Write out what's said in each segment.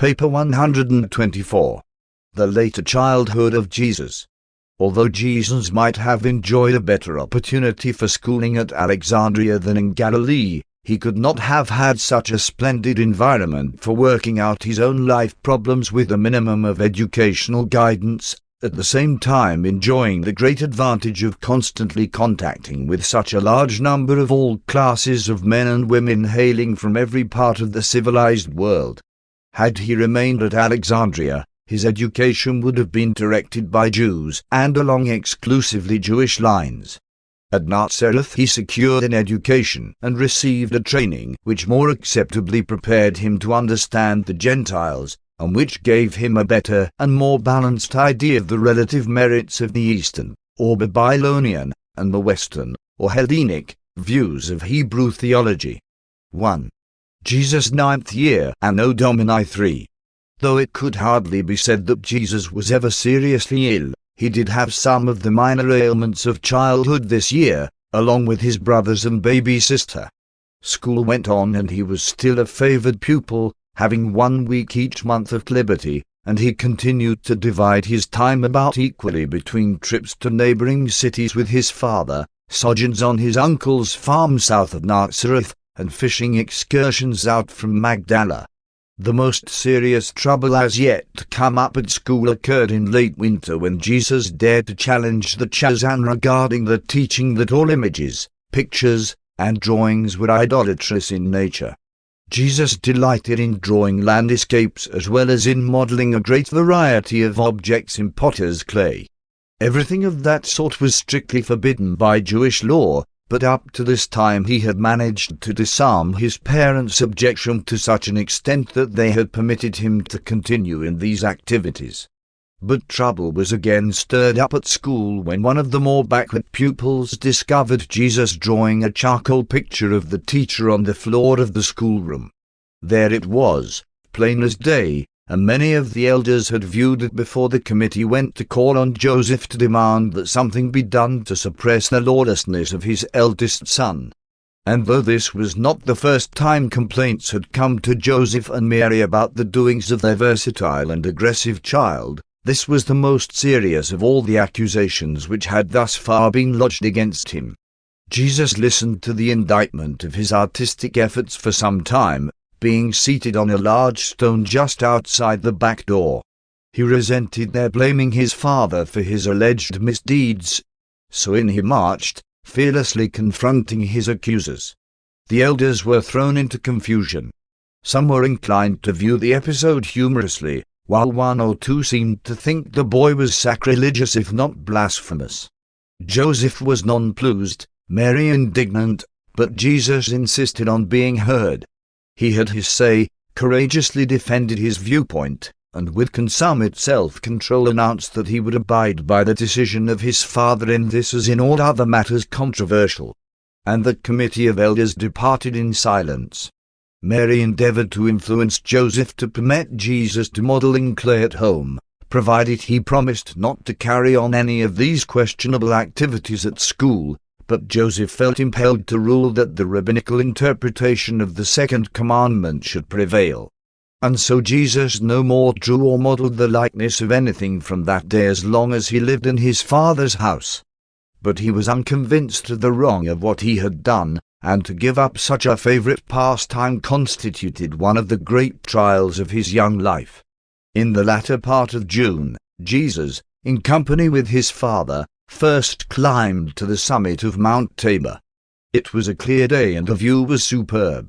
Paper 124. The later childhood of Jesus. Although Jesus might have enjoyed a better opportunity for schooling at Alexandria than in Galilee, he could not have had such a splendid environment for working out his own life problems with a minimum of educational guidance, at the same time enjoying the great advantage of constantly contacting with such a large number of all classes of men and women hailing from every part of the civilized world. Had he remained at Alexandria, his education would have been directed by Jews and along exclusively Jewish lines. At Nazareth he secured an education and received a training which more acceptably prepared him to understand the Gentiles, and which gave him a better and more balanced idea of the relative merits of the Eastern, or Babylonian, and the Western, or Hellenic, views of Hebrew theology. 1. Jesus' 9th year, Anno Domini 3. Though it could hardly be said that Jesus was ever seriously ill, he did have some of the minor ailments of childhood this year, along with his brothers and baby sister. School went on and he was still a favored pupil, having 1 week each month at liberty, and he continued to divide his time about equally between trips to neighboring cities with his father, sojourns on his uncle's farm south of Nazareth, and fishing excursions out from Magdala. The most serious trouble as yet to come up at school occurred in late winter when Jesus dared to challenge the Chazan regarding the teaching that all images, pictures, and drawings were idolatrous in nature. Jesus delighted in drawing landscapes as well as in modeling a great variety of objects in potter's clay. Everything of that sort was strictly forbidden by Jewish law, but up to this time he had managed to disarm his parents' objection to such an extent that they had permitted him to continue in these activities. But trouble was again stirred up at school when one of the more backward pupils discovered Jesus drawing a charcoal picture of the teacher on the floor of the schoolroom. There it was, plain as day, and many of the elders had viewed it before the committee went to call on Joseph to demand that something be done to suppress the lawlessness of his eldest son. And though this was not the first time complaints had come to Joseph and Mary about the doings of their versatile and aggressive child, this was the most serious of all the accusations which had thus far been lodged against him. Jesus listened to the indictment of his artistic efforts for some time, being seated on a large stone just outside the back door. He resented their blaming his father for his alleged misdeeds, so in he marched, fearlessly confronting his accusers. The elders were thrown into confusion. Some were inclined to view the episode humorously, while one or two seemed to think the boy was sacrilegious if not blasphemous. Joseph was nonplussed, Mary indignant, but Jesus insisted on being heard. He had his say, courageously defended his viewpoint, and with consummate self-control announced that he would abide by the decision of his father in this as in all other matters controversial. And the committee of elders departed in silence. Mary endeavored to influence Joseph to permit Jesus to model in clay at home, provided he promised not to carry on any of these questionable activities at school. But Joseph felt impelled to rule that the rabbinical interpretation of the second commandment should prevail. And so Jesus no more drew or modeled the likeness of anything from that day as long as he lived in his father's house. But he was unconvinced of the wrong of what he had done, and to give up such a favorite pastime constituted one of the great trials of his young life. In the latter part of June, Jesus, in company with his father, first climbed to the summit of Mount Tabor. It was a clear day and the view was superb.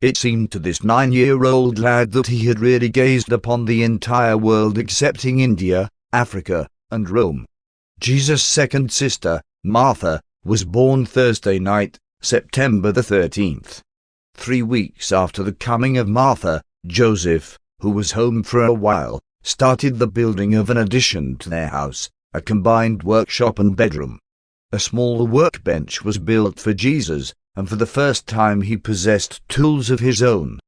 It seemed to this 9-year-old lad that he had really gazed upon the entire world excepting India, Africa, and Rome. Jesus' second sister, Martha, was born Thursday night, September the 13th. 3 weeks after the coming of Martha, Joseph, who was home for a while, started the building of an addition to their house, a combined workshop and bedroom. A small workbench was built for Jesus, and for the first time he possessed tools of his own.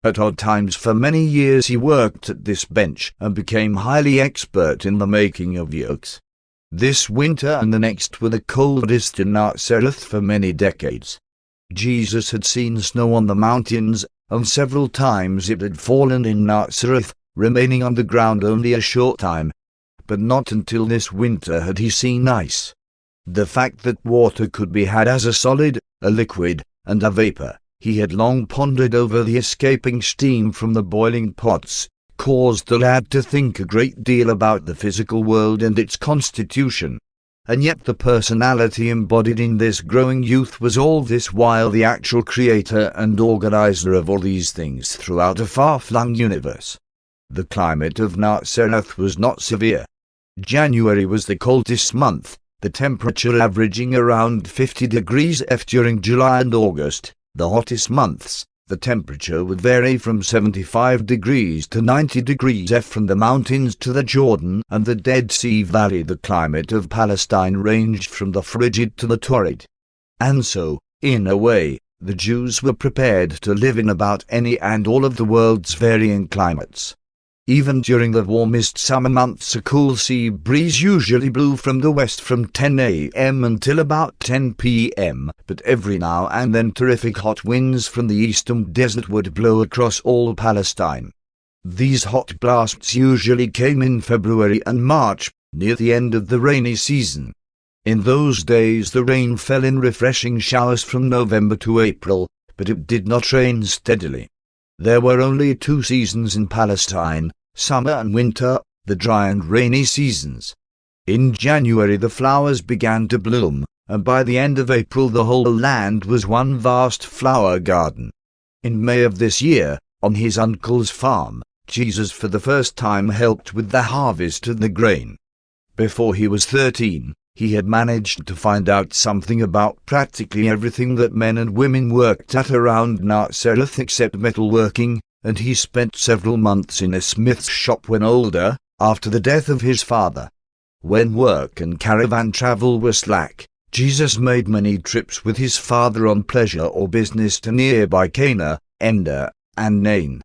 At odd times for many years he worked at this bench and became highly expert in the making of yokes. This winter and the next were the coldest in Nazareth for many decades. Jesus had seen snow on the mountains, and several times it had fallen in Nazareth, remaining underground only a short time. But not until this winter had he seen ice. The fact that water could be had as a solid, a liquid, and a vapor, he had long pondered over the escaping steam from the boiling pots, caused the lad to think a great deal about the physical world and its constitution. And yet the personality embodied in this growing youth was all this while the actual creator and organizer of all these things throughout a far-flung universe. The climate of Nazareth was not severe. January was the coldest month, the temperature averaging around 50 degrees F during July and August. The hottest months, the temperature would vary from 75 degrees to 90 degrees F from the mountains to the Jordan and the Dead Sea Valley. The climate of Palestine ranged from the frigid to the torrid. And so, in a way, the Jews were prepared to live in about any and all of the world's varying climates. Even during the warmest summer months a cool sea breeze usually blew from the west from 10 a.m. until about 10 p.m., but every now and then terrific hot winds from the eastern desert would blow across all Palestine. These hot blasts usually came in February and March, near the end of the rainy season. In those days the rain fell in refreshing showers from November to April, but it did not rain steadily. There were only 2 seasons in Palestine, summer and winter, the dry and rainy seasons. In January the flowers began to bloom, and by the end of April the whole land was one vast flower garden. In May of this year, on his uncle's farm, Jesus for the first time helped with the harvest of the grain. Before he was 13, he had managed to find out something about practically everything that men and women worked at around Nazareth except metalworking, and he spent several months in a smith's shop when older, after the death of his father. When work and caravan travel were slack, Jesus made many trips with his father on pleasure or business to nearby Cana, Ender, and Nain.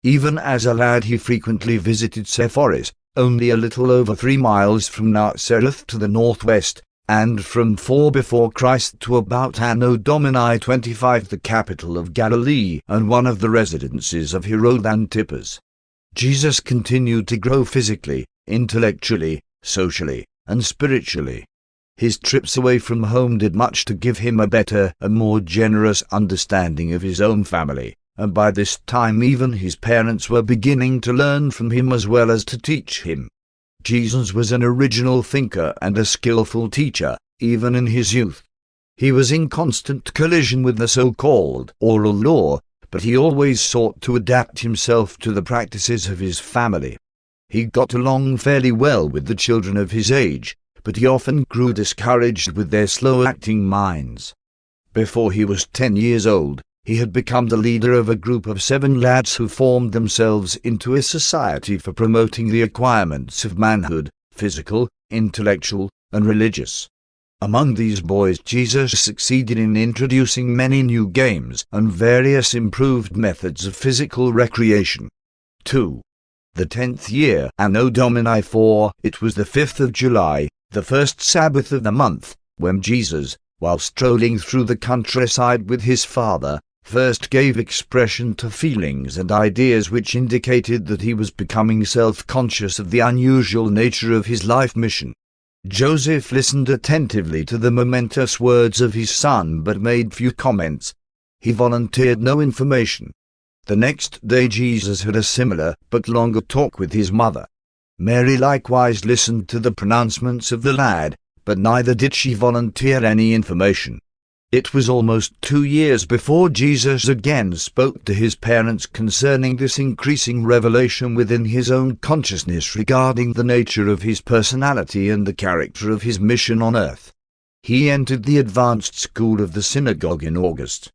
Even as a lad he frequently visited Scythopolis, only a little over 3 miles from Nazareth to the northwest, and from 4 before Christ to about Anno Domini 25 the capital of Galilee and one of the residences of Herod Antipas. Jesus continued to grow physically, intellectually, socially, and spiritually. His trips away from home did much to give him a better and more generous understanding of his own family, and by this time even his parents were beginning to learn from him as well as to teach him. Jesus was an original thinker and a skillful teacher, even in his youth. He was in constant collision with the so-called oral law, but he always sought to adapt himself to the practices of his family. He got along fairly well with the children of his age, but he often grew discouraged with their slow-acting minds. Before he was 10 years old, he had become the leader of a group of 7 lads who formed themselves into a society for promoting the acquirements of manhood, physical, intellectual, and religious. Among these boys Jesus succeeded in introducing many new games and various improved methods of physical recreation. 2. The 10th year, Anno Domini 4, it was the 5th of July, the first Sabbath of the month, when Jesus, while strolling through the countryside with his father, first gave expression to feelings and ideas which indicated that he was becoming self-conscious of the unusual nature of his life mission. Joseph listened attentively to the momentous words of his son but made few comments. He volunteered no information. The next day Jesus had a similar but longer talk with his mother. Mary likewise listened to the pronouncements of the lad, but neither did she volunteer any information. It was almost 2 years before Jesus again spoke to his parents concerning this increasing revelation within his own consciousness regarding the nature of his personality and the character of his mission on earth. He entered the advanced school of the synagogue in August.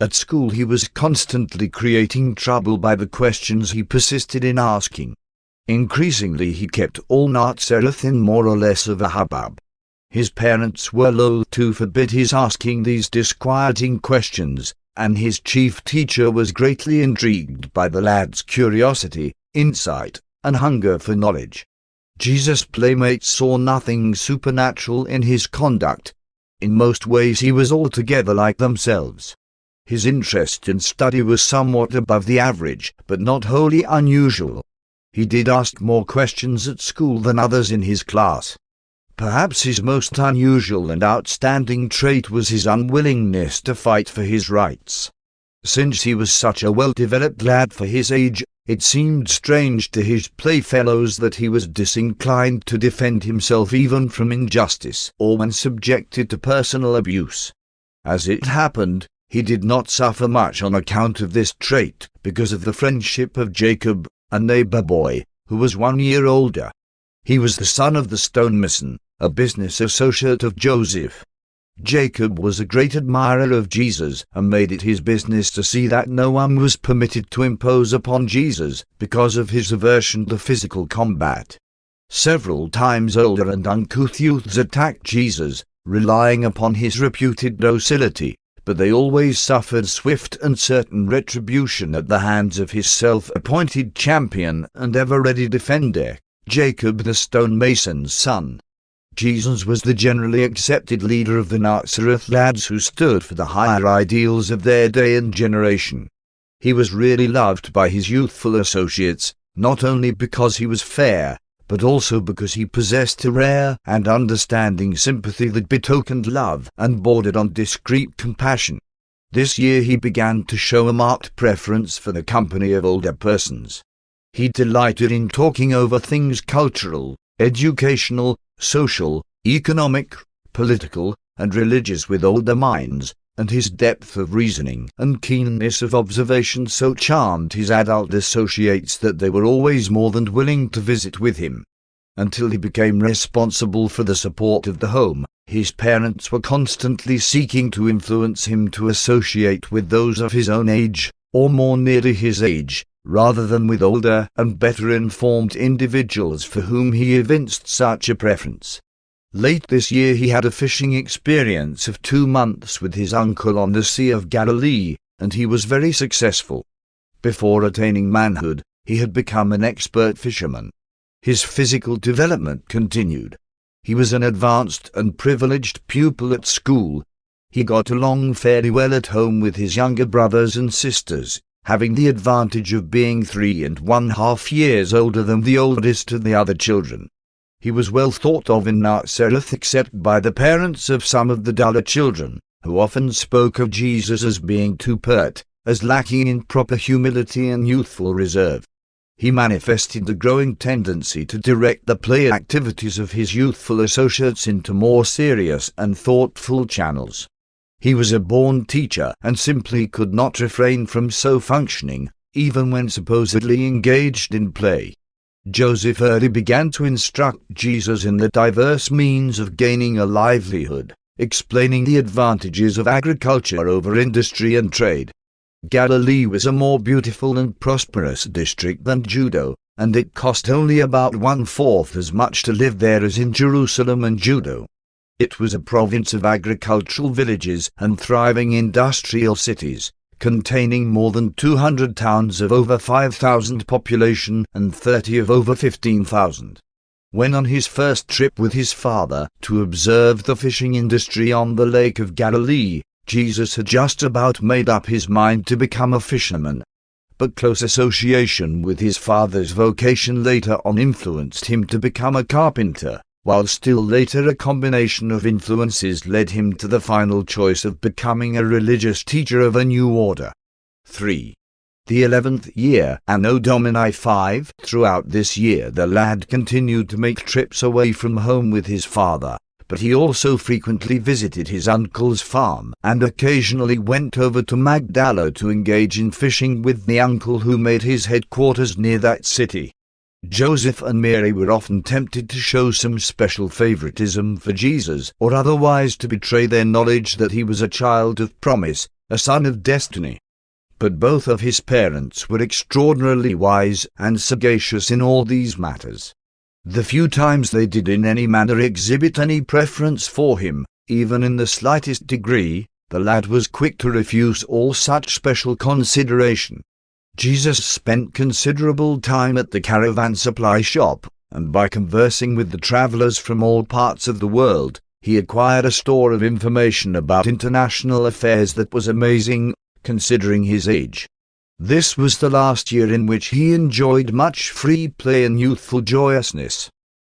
At school he was constantly creating trouble by the questions he persisted in asking. Increasingly he kept all Nazareth in more or less of a hubbub. His parents were loath to forbid his asking these disquieting questions, and his chief teacher was greatly intrigued by the lad's curiosity, insight, and hunger for knowledge. Jesus' playmates saw nothing supernatural in his conduct. In most ways he was altogether like themselves. His interest in study was somewhat above the average, but not wholly unusual. He did ask more questions at school than others in his class. Perhaps his most unusual and outstanding trait was his unwillingness to fight for his rights. Since he was such a well-developed lad for his age, it seemed strange to his playfellows that he was disinclined to defend himself even from injustice or when subjected to personal abuse. As it happened, he did not suffer much on account of this trait, because of the friendship of Jacob, a neighbor boy, who was 1 year older. He was the son of the stonemason, a business associate of Joseph. Jacob was a great admirer of Jesus and made it his business to see that no one was permitted to impose upon Jesus because of his aversion to physical combat. Several times older and uncouth youths attacked Jesus, relying upon his reputed docility, but they always suffered swift and certain retribution at the hands of his self-appointed champion and ever-ready defender, Jacob the stonemason's son. Jesus was the generally accepted leader of the Nazareth lads who stood for the higher ideals of their day and generation. He was really loved by his youthful associates, not only because he was fair, but also because he possessed a rare and understanding sympathy that betokened love and bordered on discreet compassion. This year he began to show a marked preference for the company of older persons. He delighted in talking over things cultural, educational, social, economic, political, and religious with older minds, and his depth of reasoning and keenness of observation so charmed his adult associates that they were always more than willing to visit with him. Until he became responsible for the support of the home, his parents were constantly seeking to influence him to associate with those of his own age, or more near to his age, rather than with older and better informed individuals for whom he evinced such a preference. Late this year he had a fishing experience of 2 months with his uncle on the Sea of Galilee, and he was very successful. Before attaining manhood, he had become an expert fisherman. His physical development continued. He was an advanced and privileged pupil at school. He got along fairly well at home with his younger brothers and sisters, having the advantage of being 3½ years older than the oldest of the other children. He was well thought of in Nazareth except by the parents of some of the duller children, who often spoke of Jesus as being too pert, as lacking in proper humility and youthful reserve. He manifested the growing tendency to direct the play activities of his youthful associates into more serious and thoughtful channels. He was a born teacher and simply could not refrain from so functioning, even when supposedly engaged in play. Joseph early began to instruct Jesus in the diverse means of gaining a livelihood, explaining the advantages of agriculture over industry and trade. Galilee was a more beautiful and prosperous district than Judah, and it cost only about 1/4 as much to live there as in Jerusalem and Judah. It was a province of agricultural villages and thriving industrial cities, containing more than 200 towns of over 5,000 population and 30 of over 15,000. When on his first trip with his father to observe the fishing industry on the Lake of Galilee, Jesus had just about made up his mind to become a fisherman. But close association with his father's vocation later on influenced him to become a carpenter, while still later a combination of influences led him to the final choice of becoming a religious teacher of a new order. 3. The 11th year, Anno Domini 5. Throughout this year the lad continued to make trips away from home with his father, but he also frequently visited his uncle's farm and occasionally went over to Magdala to engage in fishing with the uncle who made his headquarters near that city. Joseph and Mary were often tempted to show some special favoritism for Jesus or otherwise to betray their knowledge that he was a child of promise, a son of destiny. But both of his parents were extraordinarily wise and sagacious in all these matters. The few times they did in any manner exhibit any preference for him, even in the slightest degree, the lad was quick to refuse all such special consideration. Jesus spent considerable time at the caravan supply shop, and by conversing with the travelers from all parts of the world, he acquired a store of information about international affairs that was amazing, considering his age. This was the last year in which he enjoyed much free play and youthful joyousness.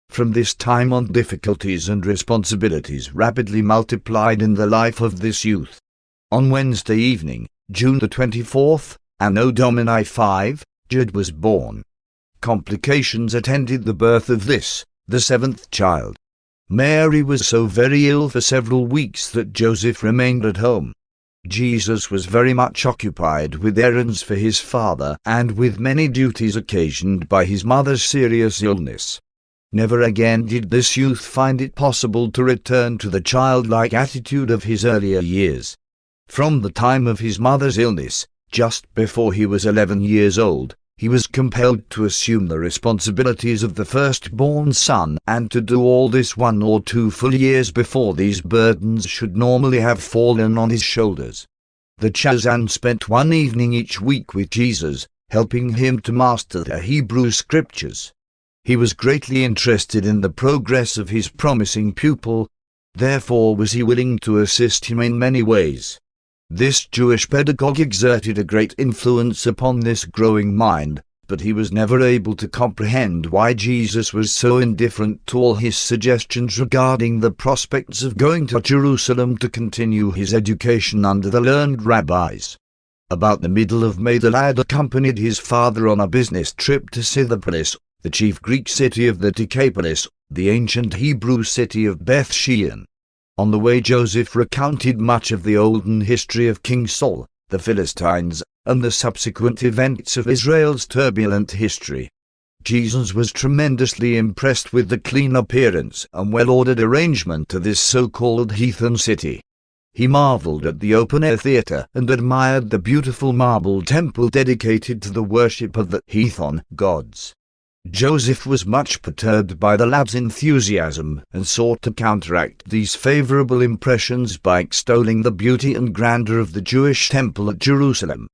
From this time on, difficulties and responsibilities rapidly multiplied in the life of this youth. On Wednesday evening, June the 24th, Anno Domini 5, Jude was born. Complications attended the birth of this, the seventh child. Mary was so very ill for several weeks that Joseph remained at home. Jesus was very much occupied with errands for his father and with many duties occasioned by his mother's serious illness. Never again did this youth find it possible to return to the childlike attitude of his earlier years. From the time of his mother's illness, just before he was 11 years old, he was compelled to assume the responsibilities of the firstborn son, and to do all this 1 or 2 full years before these burdens should normally have fallen on his shoulders. The Chazan spent one evening each week with Jesus, helping him to master the Hebrew Scriptures. He was greatly interested in the progress of his promising pupil, therefore was he willing to assist him in many ways. This Jewish pedagogue exerted a great influence upon this growing mind, but he was never able to comprehend why Jesus was so indifferent to all his suggestions regarding the prospects of going to Jerusalem to continue his education under the learned rabbis. About the middle of May, the lad accompanied his father on a business trip to Scythopolis, the chief Greek city of the Decapolis, the ancient Hebrew city of Bethshean. On the way, Joseph recounted much of the olden history of King Saul, the Philistines, and the subsequent events of Israel's turbulent history. Jesus was tremendously impressed with the clean appearance and well-ordered arrangement of this so-called heathen city. He marveled at the open-air theater and admired the beautiful marble temple dedicated to the worship of the heathen gods. Joseph was much perturbed by the lad's enthusiasm and sought to counteract these favorable impressions by extolling the beauty and grandeur of the Jewish temple at Jerusalem.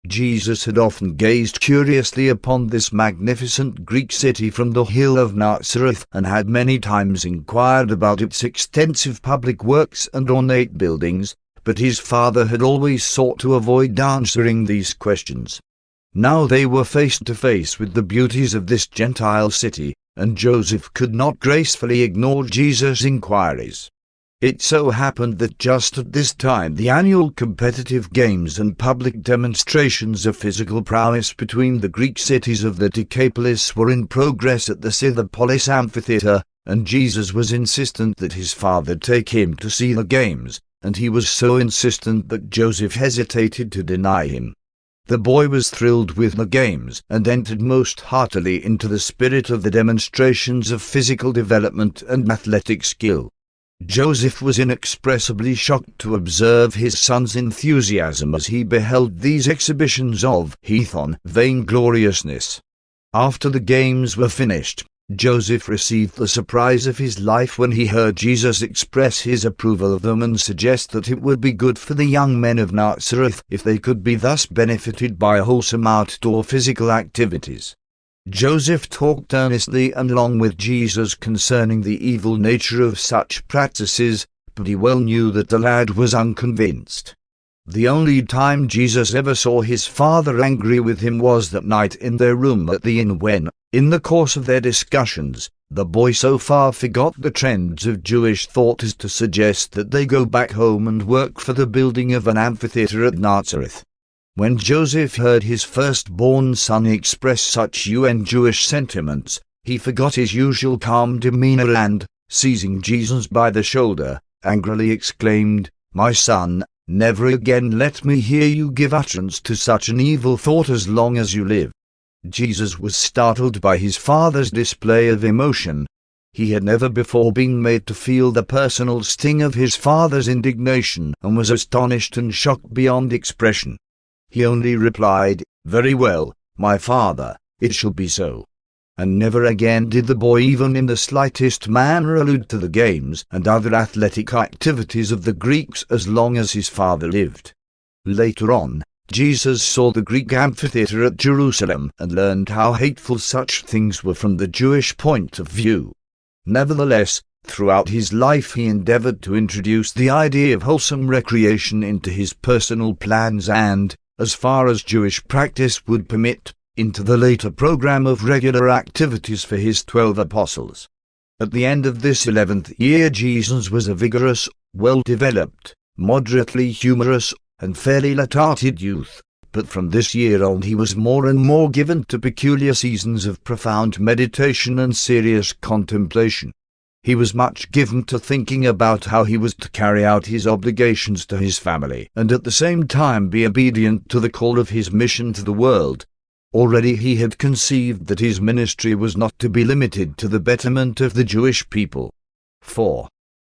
Jesus had often gazed curiously upon this magnificent Greek city from the hill of Nazareth, and had many times inquired about its extensive public works and ornate buildings, but his father had always sought to avoid answering these questions. Now they were face to face with the beauties of this Gentile city, and Joseph could not gracefully ignore Jesus' inquiries. It so happened that just at this time the annual competitive games and public demonstrations of physical prowess between the Greek cities of the Decapolis were in progress at the Scythopolis amphitheater, and Jesus was insistent that his father take him to see the games, and he was so insistent that Joseph hesitated to deny him. The boy was thrilled with the games, and entered most heartily into the spirit of the demonstrations of physical development and athletic skill. Joseph was inexpressibly shocked to observe his son's enthusiasm as he beheld these exhibitions of heathen vaingloriousness. After the games were finished, Joseph received the surprise of his life when he heard Jesus express his approval of them and suggest that it would be good for the young men of Nazareth if they could be thus benefited by wholesome outdoor physical activities. Joseph talked earnestly and long with Jesus concerning the evil nature of such practices, but he well knew that the lad was unconvinced. The only time Jesus ever saw his father angry with him was that night in their room at the inn when, in the course of their discussions, the boy so far forgot the trends of Jewish thought as to suggest that they go back home and work for the building of an amphitheater at Nazareth. When Joseph heard his firstborn son express such Jewish sentiments, he forgot his usual calm demeanor and, seizing Jesus by the shoulder, angrily exclaimed, "My son, never again let me hear you give utterance to such an evil thought as long as you live." Jesus was startled by his father's display of emotion. He had never before been made to feel the personal sting of his father's indignation, and was astonished and shocked beyond expression. He only replied, "Very well, my father, it shall be so." And never again did the boy even in the slightest manner allude to the games and other athletic activities of the Greeks as long as his father lived. Later on, Jesus saw the Greek amphitheater at Jerusalem and learned how hateful such things were from the Jewish point of view. Nevertheless, throughout his life he endeavored to introduce the idea of wholesome recreation into his personal plans and, as far as Jewish practice would permit, into the later program of regular activities for his 12 apostles. At the end of this 11th year, Jesus was a vigorous, well-developed, moderately humorous, and fairly light-hearted youth, but from this year on he was more and more given to peculiar seasons of profound meditation and serious contemplation. He was much given to thinking about how he was to carry out his obligations to his family, and at the same time be obedient to the call of his mission to the world. Already he had conceived that his ministry was not to be limited to the betterment of the Jewish people. 4.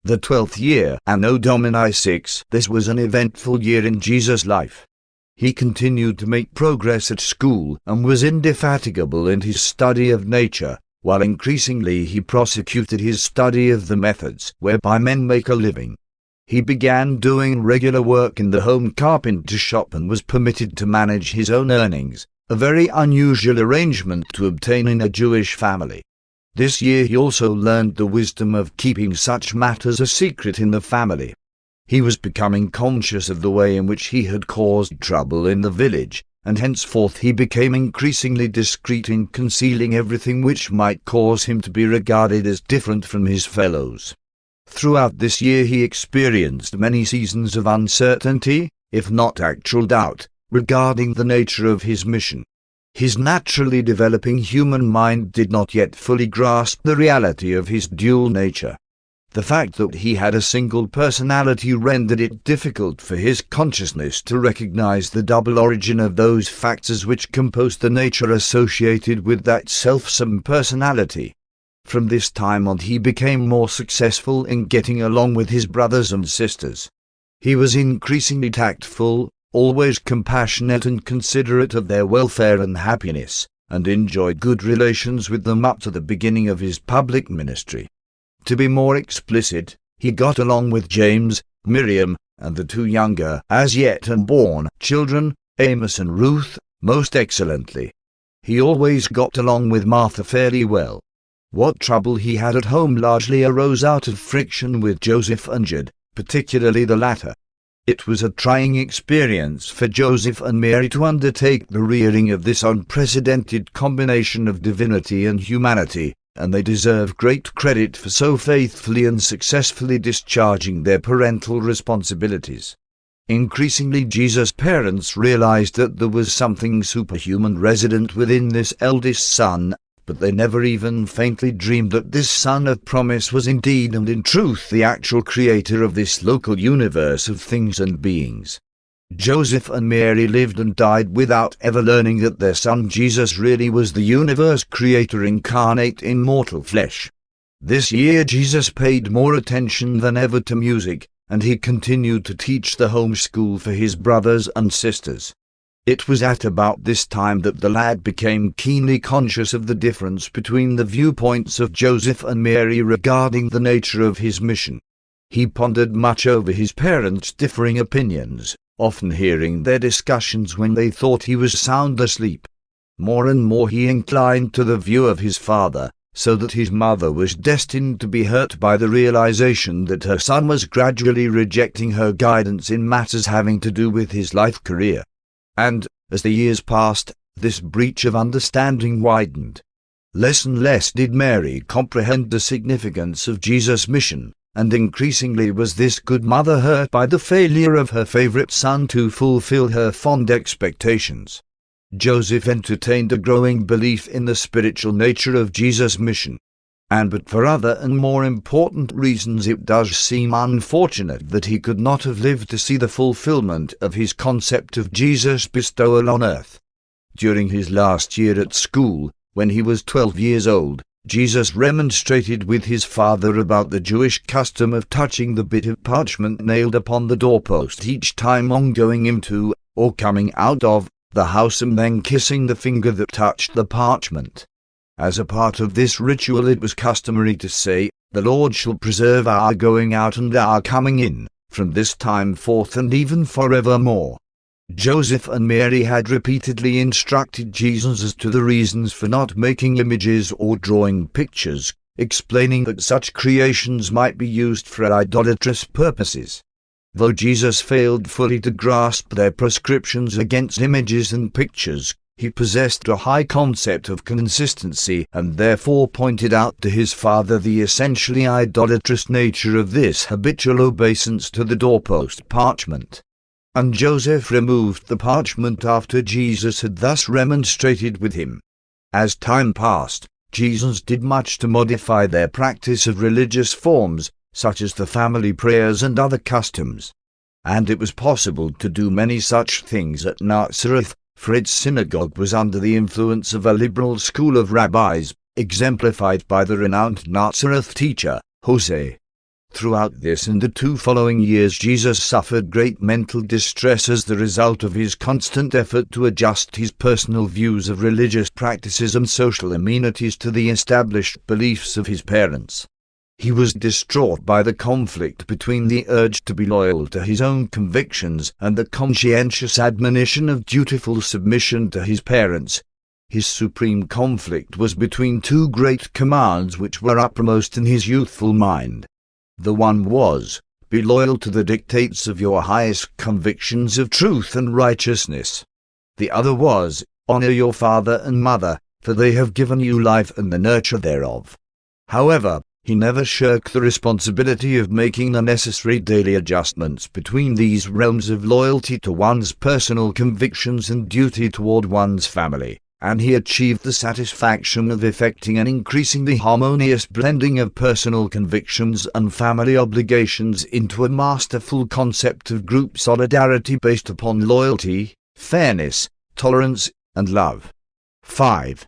The 12th year, Anno Domini 6. This was an eventful year in Jesus' life. He continued to make progress at school and was indefatigable in his study of nature, while increasingly he prosecuted his study of the methods whereby men make a living. He began doing regular work in the home carpenter shop and was permitted to manage his own earnings, a very unusual arrangement to obtain in a Jewish family. This year he also learned the wisdom of keeping such matters a secret in the family. He was becoming conscious of the way in which he had caused trouble in the village, and henceforth he became increasingly discreet in concealing everything which might cause him to be regarded as different from his fellows. Throughout this year he experienced many seasons of uncertainty, if not actual doubt, regarding the nature of his mission. His naturally developing human mind did not yet fully grasp the reality of his dual nature. The fact that he had a single personality rendered it difficult for his consciousness to recognize the double origin of those factors which compose the nature associated with that selfsome personality. From this time on he became more successful in getting along with his brothers and sisters. He was increasingly tactful, always compassionate and considerate of their welfare and happiness, and enjoyed good relations with them up to the beginning of his public ministry. To be more explicit, he got along with James, Miriam, and the 2 younger, as yet unborn, children, Amos and Ruth, most excellently. He always got along with Martha fairly well. What trouble he had at home largely arose out of friction with Joseph and Jude, particularly the latter. It was a trying experience for Joseph and Mary to undertake the rearing of this unprecedented combination of divinity and humanity, and they deserve great credit for so faithfully and successfully discharging their parental responsibilities. Increasingly Jesus' parents realized that there was something superhuman resident within this eldest son, but they never even faintly dreamed that this son of promise was indeed and in truth the actual creator of this local universe of things and beings. Joseph and Mary lived and died without ever learning that their son Jesus really was the universe creator incarnate in mortal flesh. This year Jesus paid more attention than ever to music, and he continued to teach the home school for his brothers and sisters. It was at about this time that the lad became keenly conscious of the difference between the viewpoints of Joseph and Mary regarding the nature of his mission. He pondered much over his parents' differing opinions, often hearing their discussions when they thought he was sound asleep. More and more he inclined to the view of his father, so that his mother was destined to be hurt by the realization that her son was gradually rejecting her guidance in matters having to do with his life career. And, as the years passed, this breach of understanding widened. Less and less did Mary comprehend the significance of Jesus' mission, and increasingly was this good mother hurt by the failure of her favorite son to fulfill her fond expectations. Joseph entertained a growing belief in the spiritual nature of Jesus' mission. And but for other and more important reasons it does seem unfortunate that he could not have lived to see the fulfillment of his concept of Jesus' bestowal on earth. During his last year at school, when he was 12 years old, Jesus remonstrated with his father about the Jewish custom of touching the bit of parchment nailed upon the doorpost each time on going into, or coming out of, the house, and then kissing the finger that touched the parchment. As a part of this ritual it was customary to say, "The Lord shall preserve our going out and our coming in, from this time forth and even forevermore." Joseph and Mary had repeatedly instructed Jesus as to the reasons for not making images or drawing pictures, explaining that such creations might be used for idolatrous purposes. Though Jesus failed fully to grasp their prescriptions against images and pictures, he possessed a high concept of consistency and therefore pointed out to his father the essentially idolatrous nature of this habitual obeisance to the doorpost parchment. And Joseph removed the parchment after Jesus had thus remonstrated with him. As time passed, Jesus did much to modify their practice of religious forms, such as the family prayers and other customs. And it was possible to do many such things at Nazareth, for its synagogue was under the influence of a liberal school of rabbis, exemplified by the renowned Nazareth teacher, Jose. Throughout this and the 2 following years Jesus suffered great mental distress as the result of his constant effort to adjust his personal views of religious practices and social amenities to the established beliefs of his parents. He was distraught by the conflict between the urge to be loyal to his own convictions and the conscientious admonition of dutiful submission to his parents. His supreme conflict was between 2 great commands which were uppermost in his youthful mind. The one was, be loyal to the dictates of your highest convictions of truth and righteousness. The other was, honor your father and mother, for they have given you life and the nurture thereof. However, he never shirked the responsibility of making the necessary daily adjustments between these realms of loyalty to one's personal convictions and duty toward one's family, and he achieved the satisfaction of effecting an increasingly harmonious blending of personal convictions and family obligations into a masterful concept of group solidarity based upon loyalty, fairness, tolerance, and love. 5.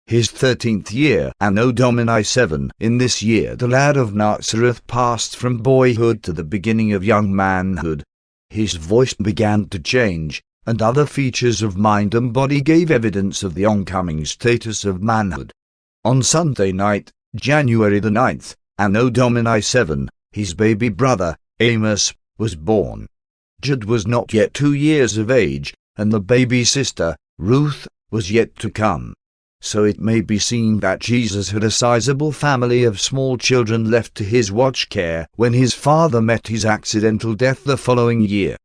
His 13th year, Anno Domini 7. In this year the lad of Nazareth passed from boyhood to the beginning of young manhood. His voice began to change, and other features of mind and body gave evidence of the oncoming status of manhood. On Sunday night, January the 9th, Anno Domini 7, his baby brother, Amos, was born. Jude was not yet 2 years of age, and the baby sister, Ruth, was yet to come. So it may be seen that Jesus had a sizable family of small children left to his watch care when his father met his accidental death the following year.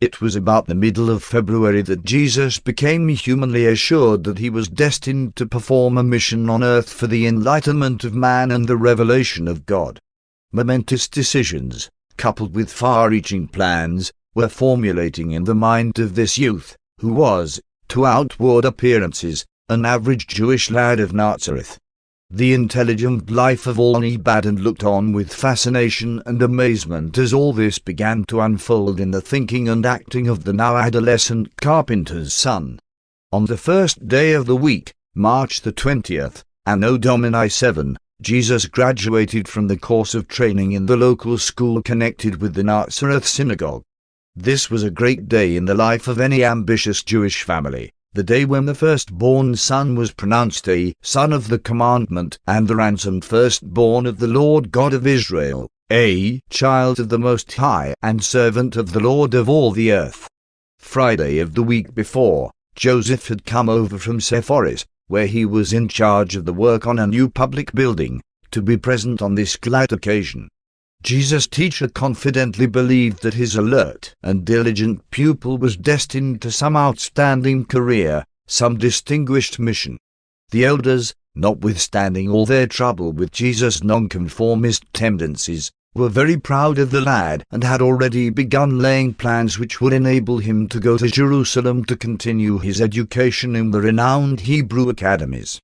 It was about the middle of February that Jesus became humanly assured that he was destined to perform a mission on earth for the enlightenment of man and the revelation of God. Momentous decisions, coupled with far-reaching plans, were formulating in the mind of this youth, who was, to outward appearances, an average Jewish lad of Nazareth. The intelligent life of all he bade and looked on with fascination and amazement as all this began to unfold in the thinking and acting of the now adolescent carpenter's son. On the first day of the week, March the 20th, Anno Domini 7, Jesus graduated from the course of training in the local school connected with the Nazareth synagogue. This was a great day in the life of any ambitious Jewish family, the day when the firstborn son was pronounced a son of the commandment and the ransomed firstborn of the Lord God of Israel, a child of the Most High and servant of the Lord of all the earth. Friday of the week before, Joseph had come over from Scythopolis, where he was in charge of the work on a new public building, to be present on this glad occasion. Jesus' teacher confidently believed that his alert and diligent pupil was destined to some outstanding career, some distinguished mission. The elders, notwithstanding all their trouble with Jesus' nonconformist tendencies, were very proud of the lad and had already begun laying plans which would enable him to go to Jerusalem to continue his education in the renowned Hebrew academies.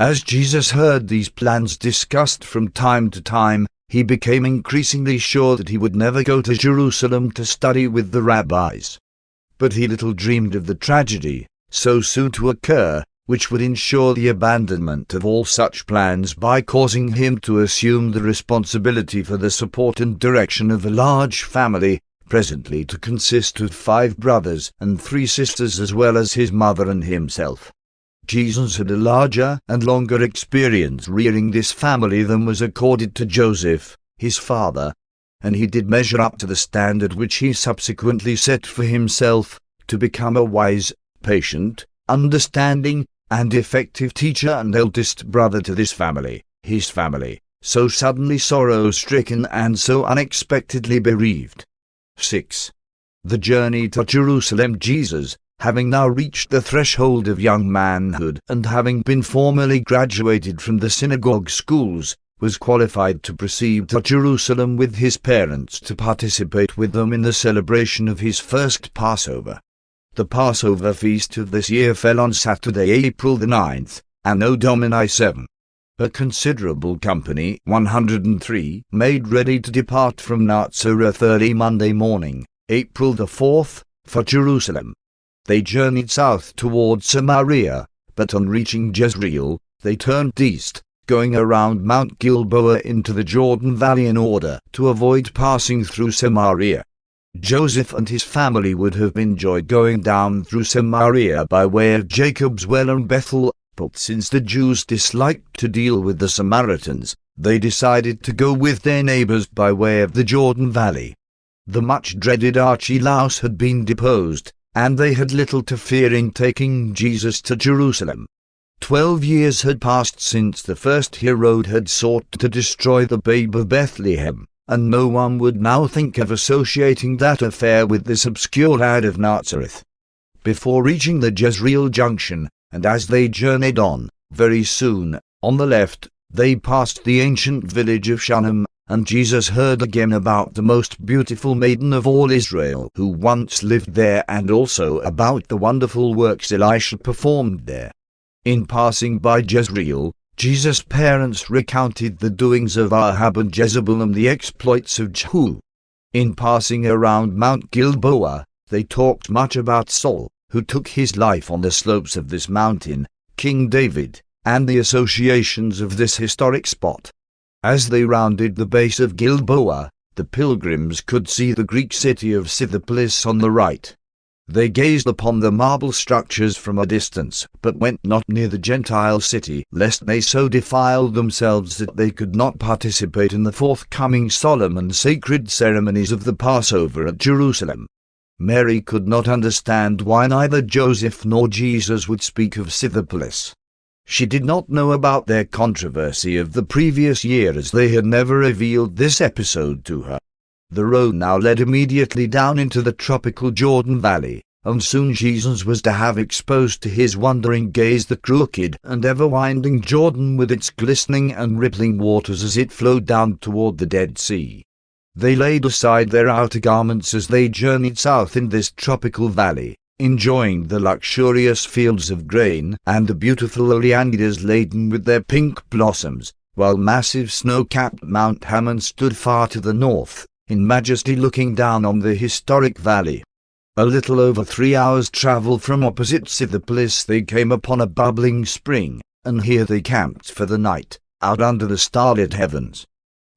As Jesus heard these plans discussed from time to time, he became increasingly sure that he would never go to Jerusalem to study with the rabbis. But he little dreamed of the tragedy, so soon to occur, which would ensure the abandonment of all such plans by causing him to assume the responsibility for the support and direction of a large family, presently to consist of 5 brothers and 3 sisters as well as his mother and himself. Jesus had a larger and longer experience rearing this family than was accorded to Joseph, his father, and he did measure up to the standard which he subsequently set for himself, to become a wise, patient, understanding, and effective teacher and eldest brother to this family, his family, so suddenly sorrow-stricken and so unexpectedly bereaved. 6. The journey to Jerusalem. Jesus, having now reached the threshold of young manhood and having been formally graduated from the synagogue schools, was qualified to proceed to Jerusalem with his parents to participate with them in the celebration of his first Passover. The Passover feast of this year fell on Saturday, April the 9th, Anno Domini 7. A considerable company, 103, made ready to depart from Nazareth early Monday morning, April the 4th, for Jerusalem. They journeyed south towards Samaria, but on reaching Jezreel, they turned east, going around Mount Gilboa into the Jordan Valley in order to avoid passing through Samaria. Joseph and his family would have enjoyed going down through Samaria by way of Jacob's Well and Bethel, but since the Jews disliked to deal with the Samaritans, they decided to go with their neighbors by way of the Jordan Valley. The much-dreaded Archelaus had been deposed, and they had little to fear in taking Jesus to Jerusalem. 12 years had passed since the first Herod had sought to destroy the babe of Bethlehem, and no one would now think of associating that affair with this obscure lad of Nazareth. Before reaching the Jezreel junction, and as they journeyed on, very soon, on the left, they passed the ancient village of Shunem, and Jesus heard again about the most beautiful maiden of all Israel who once lived there, and also about the wonderful works Elisha performed there. In passing by Jezreel, Jesus' parents recounted the doings of Ahab and Jezebel and the exploits of Jehu. In passing around Mount Gilboa, they talked much about Saul, who took his life on the slopes of this mountain, King David, and the associations of this historic spot. As they rounded the base of Gilboa, the pilgrims could see the Greek city of Scythopolis on the right. They gazed upon the marble structures from a distance, but went not near the Gentile city, lest they so defiled themselves that they could not participate in the forthcoming solemn and sacred ceremonies of the Passover at Jerusalem. Mary could not understand why neither Joseph nor Jesus would speak of Scythopolis. She did not know about their controversy of the previous year, as they had never revealed this episode to her. The road now led immediately down into the tropical Jordan Valley, and soon Jesus was to have exposed to his wondering gaze the crooked and ever-winding Jordan with its glistening and rippling waters as it flowed down toward the Dead Sea. They laid aside their outer garments as they journeyed south in this tropical valley, enjoying the luxurious fields of grain and the beautiful oleanders laden with their pink blossoms, while massive snow-capped Mount Hermon stood far to the north, in majesty looking down on the historic valley. A little over 3 hours' travel from opposite Scythopolis they came upon a bubbling spring, and here they camped for the night, out under the starlit heavens.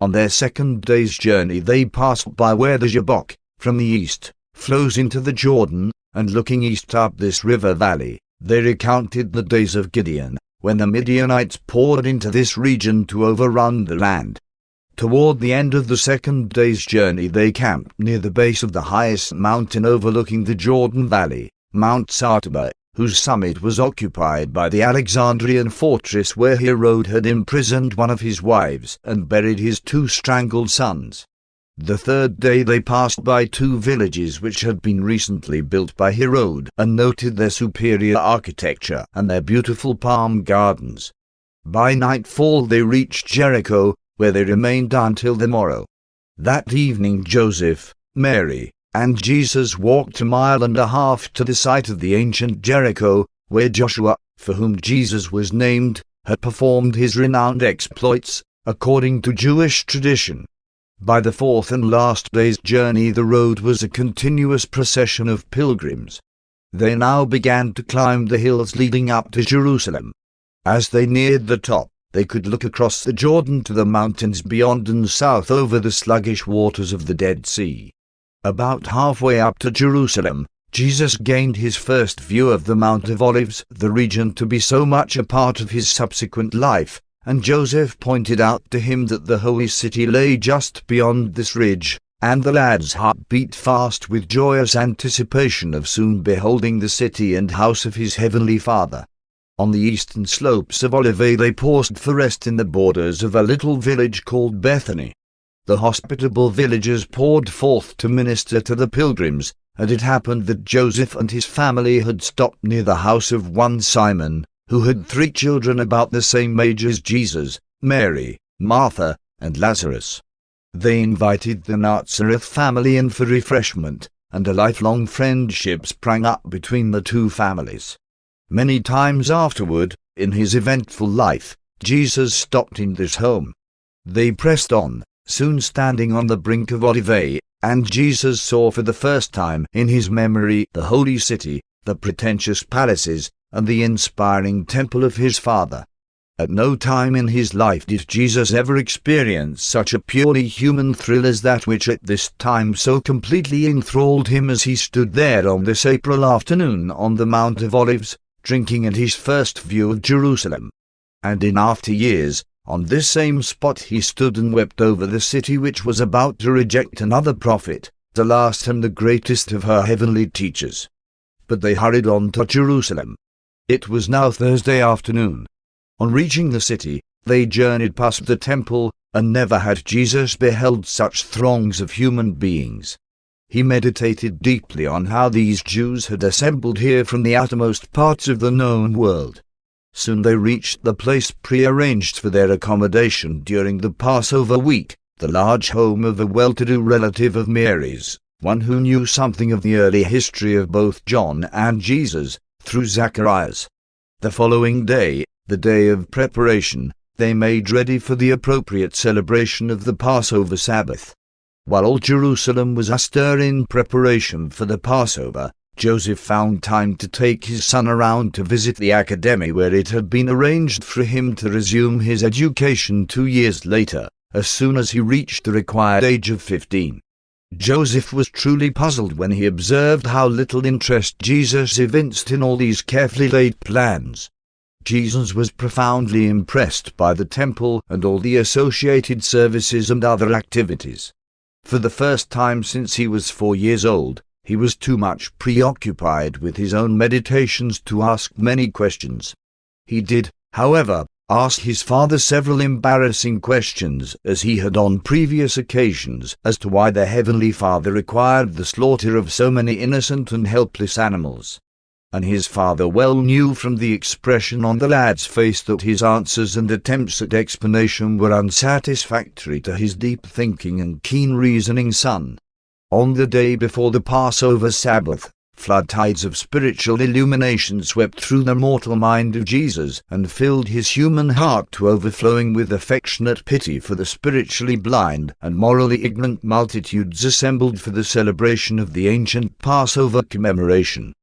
On their second day's journey they passed by where the Jabbok, from the east, flows into the Jordan, and looking east up this river valley, they recounted the days of Gideon, when the Midianites poured into this region to overrun the land. Toward the end of the second day's journey they camped near the base of the highest mountain overlooking the Jordan Valley, Mount Scythopolis, whose summit was occupied by the Alexandrian fortress where Herod had imprisoned one of his wives and buried his 2 strangled sons. The third day they passed by 2 villages which had been recently built by Herod, and noted their superior architecture and their beautiful palm gardens. By nightfall they reached Jericho, where they remained until the morrow. That evening Joseph, Mary, and Jesus walked 1.5 miles to the site of the ancient Jericho, where Joshua, for whom Jesus was named, had performed his renowned exploits, according to Jewish tradition. By the 4th and last day's journey the road was a continuous procession of pilgrims. They now began to climb the hills leading up to Jerusalem. As they neared the top, they could look across the Jordan to the mountains beyond and south over the sluggish waters of the Dead Sea. About halfway up to Jerusalem, Jesus gained his first view of the Mount of Olives, the region to be so much a part of his subsequent life, and Joseph pointed out to him that the holy city lay just beyond this ridge, and the lad's heart beat fast with joyous anticipation of soon beholding the city and house of his heavenly Father. On the eastern slopes of Olivet they paused for rest in the borders of a little village called Bethany. the hospitable villagers poured forth to minister to the pilgrims, and it happened that Joseph and his family had stopped near the house of one Simon, who had 3 children about the same age as Jesus, Mary, Martha, and Lazarus. They invited the Nazareth family in for refreshment, and a lifelong friendship sprang up between the 2 families. Many times afterward, in his eventful life, Jesus stopped in this home. They pressed on, soon standing on the brink of Olivet, and Jesus saw for the first time in his memory the holy city, the pretentious palaces, and the inspiring temple of his Father. At no time in his life did Jesus ever experience such a purely human thrill as that which at this time so completely enthralled him as he stood there on this April afternoon on the Mount of Olives, drinking at his first view of Jerusalem. And in after years, on this same spot he stood and wept over the city which was about to reject another prophet, the last and the greatest of her heavenly teachers. But they hurried on to Jerusalem. It was now Thursday afternoon. On reaching the city, they journeyed past the temple, and never had Jesus beheld such throngs of human beings. He meditated deeply on how these Jews had assembled here from the uttermost parts of the known world. Soon they reached the place prearranged for their accommodation during the Passover week, the large home of a well-to-do relative of Mary's, one who knew something of the early history of both John and Jesus, through Zacharias. The following day, the day of preparation, they made ready for the appropriate celebration of the Passover Sabbath. While all Jerusalem was astir in preparation for the Passover, Joseph found time to take his son around to visit the academy where it had been arranged for him to resume his education 2 years later, as soon as he reached the required age of 15. Joseph was truly puzzled when he observed how little interest Jesus evinced in all these carefully laid plans. Jesus was profoundly impressed by the temple and all the associated services and other activities. For the first time since he was 4 years old, he was too much preoccupied with his own meditations to ask many questions. He did, however, ask his father several embarrassing questions, as he had on previous occasions, as to why the Heavenly Father required the slaughter of so many innocent and helpless animals. And his father well knew from the expression on the lad's face that his answers and attempts at explanation were unsatisfactory to his deep-thinking and keen-reasoning son. On the day before the Passover Sabbath, flood tides of spiritual illumination swept through the mortal mind of Jesus and filled his human heart to overflowing with affectionate pity for the spiritually blind and morally ignorant multitudes assembled for the celebration of the ancient Passover commemoration.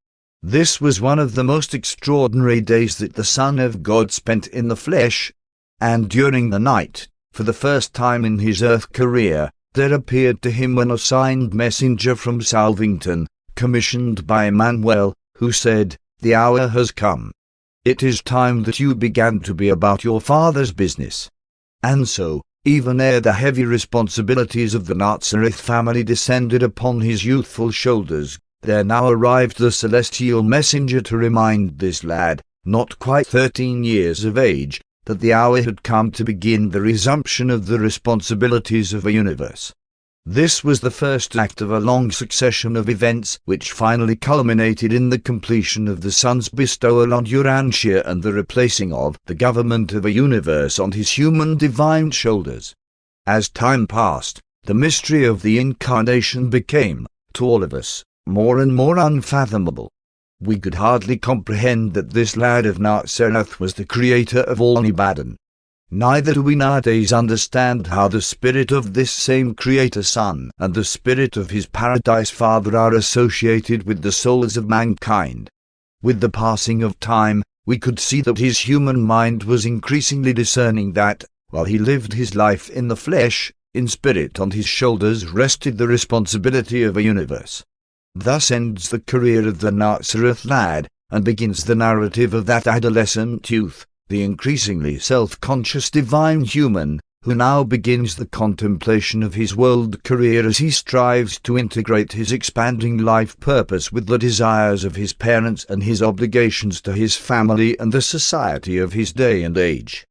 This was one of the most extraordinary days that the Son of God spent in the flesh, and during the night, for the first time in his earth career, there appeared to him an assigned messenger from Salvington, commissioned by Emmanuel, who said, "The hour has come. It is time that you began to be about your Father's business." And so, even ere the heavy responsibilities of the Nazareth family descended upon his youthful shoulders, there now arrived the celestial messenger to remind this lad, not quite 13 years of age, that the hour had come to begin the resumption of the responsibilities of a universe. This was the first act of a long succession of events which finally culminated in the completion of the Son's bestowal on Urantia and the replacing of the government of a universe on his human divine shoulders. As time passed, the mystery of the Incarnation became, to all of us, more and more unfathomable. We could hardly comprehend that this lad of Nazareth was the creator of all Ibadan. Neither do we nowadays understand how the spirit of this same Creator Son and the spirit of his Paradise Father are associated with the souls of mankind. With the passing of time, we could see that his human mind was increasingly discerning that, while he lived his life in the flesh, in spirit on his shoulders rested the responsibility of a universe. Thus ends the career of the Nazareth lad, and begins the narrative of that adolescent youth, the increasingly self-conscious divine human, who now begins the contemplation of his world career as he strives to integrate his expanding life purpose with the desires of his parents and his obligations to his family and the society of his day and age.